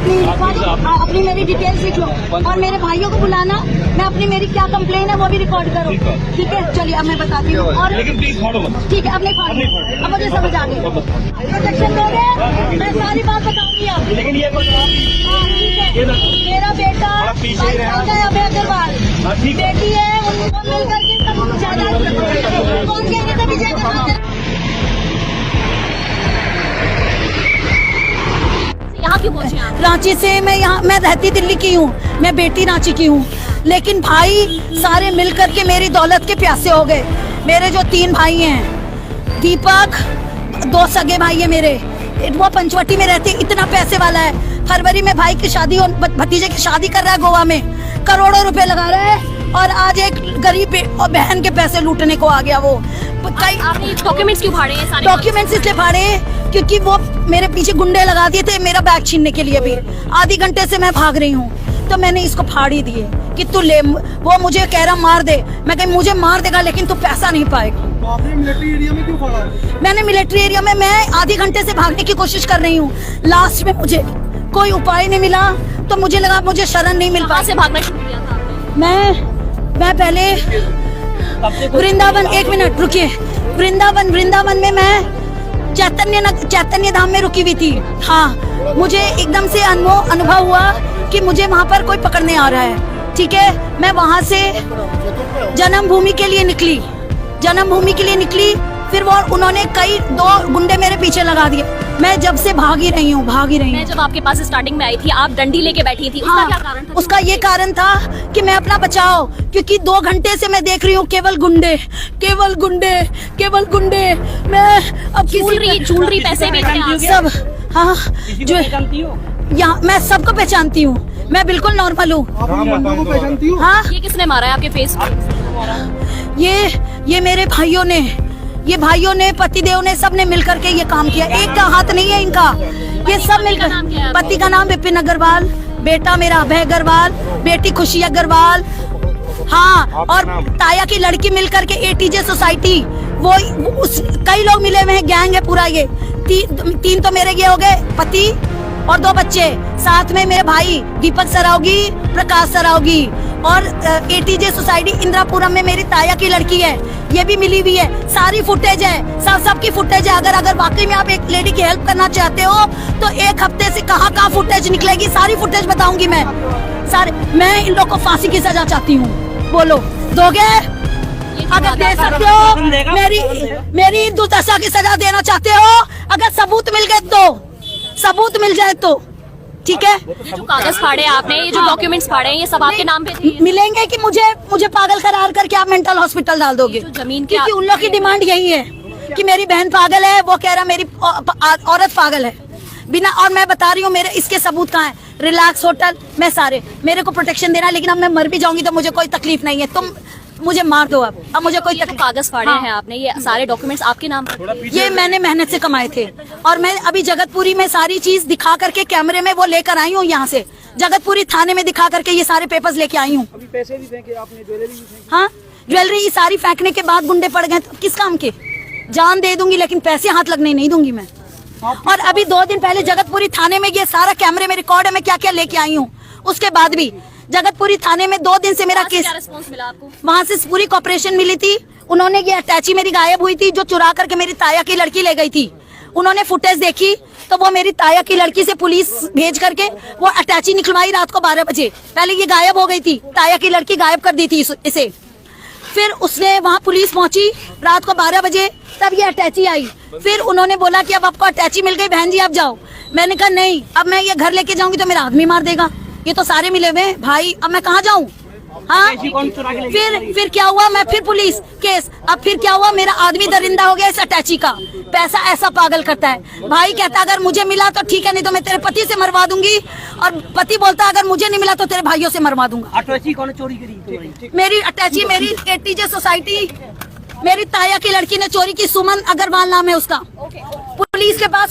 अपनी मेरी डिटेल्स लिख लो और मेरे भाइयों को बुलाना। मैं अपनी मेरी क्या कंप्लेन है वो भी रिकॉर्ड करो, ठीक है? चलिए अब मैं बताती हूँ। और ठीक है, अब नहीं फाड़ो, अब मुझे समझ आ गई। प्रोटेक्शन दोगे, मैं सारी बात बताऊंगी अब। लेकिन ये मेरा बेटा 22 साल का है अभय अग्रवाल, बेटी है, उनको मिलकर के सब जायदाद कौन कह रहे थे विजय यहाँ क्यों पहुँचे आप? रांची से मैं रहती दिल्ली की हूँ, मैं बेटी रांची की हूँ, लेकिन भाई सारे मिलकर के मेरी दौलत के प्यासे हो गए। मेरे जो 3 भाई हैं, दीपक 2 सगे भाई है मेरे, वो पंचवटी में रहते, इतना पैसे वाला है। फरवरी में भाई की शादी, भतीजे की शादी कर रहा है गोवा में, करोड़ों रुपए लगा रहा है, और आज एक गरीब बहन के पैसे लूटने को आ गया। वो आपने डॉक्यूमेंट्स क्यों फाड़े हैं? सारे डॉक्यूमेंट्स इसलिए फाड़े क्योंकि वो मेरे पीछे गुंडे लगा दिए थे मेरा बैग छीनने के लिए। भी आधी घंटे से मैं भाग रही हूँ, तो मैंने इसको फाड़ ही दिए कि तू ले। वो मुझे कह रहा मार दे, मैं कहीं मुझे मार देगा लेकिन तू पैसा नहीं पाएगा। तो आपने मिलिट्री एरिया में क्यों फाड़ा है? मैंने मिलिट्री एरिया में मैं आधी घंटे से भागने की कोशिश कर रही हूँ। लास्ट में मुझे कोई उपाय नहीं मिला, तो मुझे लगा मुझे शरण नहीं मिल पाई। से भागना शुरू किया था आपने? मैं पहले वृंदावन, 1 मिनट रुकिए, वृंदावन में मैं चैतन्य धाम में रुकी हुई थी। हाँ, मुझे एकदम से अनुभव हुआ कि मुझे वहाँ पर कोई पकड़ने आ रहा है, ठीक है? मैं वहाँ से जन्मभूमि के लिए निकली, फिर वो उन्होंने 2 गुंडे मेरे पीछे लगा दिए। मैं जब से भाग ही रही हूँ। मैं जब आपके पास स्टार्टिंग में आई थी, आप डंडी लेके बैठी थी, उसका क्या कारण था? उसका ये कारण था कि मैं अपना बचाओ, क्योंकि 2 घंटे से मैं देख रही हूँ केवल गुंडे। मैं अब ज्वेलरी पैसे बेचते हैं सब, हाँ, जो यहाँ मैं सबको पहचानती हूँ, मैं बिल्कुल नॉर्मल हूँ। पहचानती हूँ? हाँ, ये किसने मारा है आपके फेस पर? ये मेरे भाइयों ने, पतिदेव ने, सबने मिलकर के ये काम किया। एक का हाथ नहीं है इनका, ये सब मिलकर। पति का नाम विपिन अग्रवाल, बेटा मेरा अभय अग्रवाल, बेटी खुशी अग्रवाल। हाँ, और ताया की लड़की मिलकर के ATJ सोसाइटी, कई लोग मिले हुए हैं, गैंग है पूरा। ये 3 तो मेरे ये हो गए, पति और 2 बच्चे, साथ में मेरे भाई दीपक सरावगी, प्रकाश सरावगी, और ATJ सोसाइटी इंदिरापुरम में मेरी ताया की लड़की है, ये भी मिली हुई है। सारी फुटेज है, सबकी फुटेज है। अगर वाकई में आप एक लेडी की हेल्प करना चाहते हो तो 1 हफ्ते से कहाँ फुटेज निकलेगी, सारी फुटेज बताऊंगी मैं। मैं इन लोग को फांसी की सजा चाहती हूँ, बोलो दोगे? अगर दे सकते हो, मेरी दुर्दशा की सजा देना चाहते हो, अगर सबूत मिल जाए तो ठीक है। ये जो कागज फाड़े आपने, ये जो डॉक्यूमेंट्स फाड़े हैं, ये सब आपके नाम पे थे? मिलेंगे कि मुझे पागल करार करके आप मेंटल हॉस्पिटल डाल दोगे? जमीन क्योंकि उन लोग की डिमांड यही है कि मेरी बहन पागल है, वो कह रहा मेरी औरत पागल है बिना। और मैं बता रही हूँ मेरे इसके सबूत कहाँ है? रिलैक्स होटल में सारे मेरे को प्रोटेक्शन देना, लेकिन अब मैं मर भी जाऊंगी तो मुझे कोई तकलीफ नहीं है। तुम मुझे मार दो, अब मुझे कोई कागज फाड़े हैं आपने, ये सारे डॉक्यूमेंट्स आपके नाम पर? ये मैंने मेहनत से कमाए थे, और मैं अभी जगतपुरी में सारी चीज दिखा करके कैमरे में वो लेकर आई हूँ। यहाँ से जगतपुरी थाने में दिखा करके ये सारे पेपर्स लेके आई हूँ। पैसे भी फेंके आपने, ज्वेलरी भी फेंकी? हाँ, ज्वेलरी सारी फेंकने के बाद गुंडे पड़ गए, तो किस काम के? जान दे दूंगी लेकिन पैसे हाथ लगने नहीं दूंगी मैं। और अभी 2 दिन पहले जगतपुरी थाने में ये सारा कैमरे में रिकॉर्ड है, मैं क्या क्या लेके आई हूँ। उसके बाद भी जगतपुरी थाने में 2 दिन से मेरा केस, रिस्पॉन्स मिला आपको? वहाँ से पूरी कॉपरेशन मिली थी। उन्होंने ये अटैची मेरी गायब हुई थी, जो चुरा करके मेरी ताया की लड़की ले गई थी। उन्होंने फुटेज देखी तो वो मेरी ताया की लड़की से पुलिस भेज करके वो अटैची निकलवाई रात को 12 बजे। पहले ये गायब हो गई थी, ताया की लड़की गायब कर दी थी इसे। फिर उसने वहाँ पुलिस पहुंची रात को 12 बजे, तब ये अटैची आई। फिर उन्होंने बोला कि अब आपको अटैची मिल गई बहन जी, आप जाओ। मैंने कहा नहीं, अब मैं ये घर लेके जाऊंगी तो मेरा आदमी मार देगा। ये तो सारे मिले हुए भाई, अब मैं कहाँ जाऊँ? हाँ, फिर क्या हुआ? मैं फिर पुलिस केस। अब फिर क्या हुआ? मेरा आदमी दरिंदा हो गया इस अटैची का। पैसा ऐसा पागल करता है। भाई कहता अगर मुझे मिला तो ठीक है, नहीं तो मैं तेरे पति से मरवा दूंगी। और पति बोलता अगर मुझे नहीं मिला तो तेरे भाइयों से मरवा दूंगा। अटैची कौन चोरी करी? मेरी अटैची मेरी ATJ सोसाइटी मेरी ताया की लड़की ने चोरी की। सुमन अग्रवाल नाम है उसका। पुलिस के पास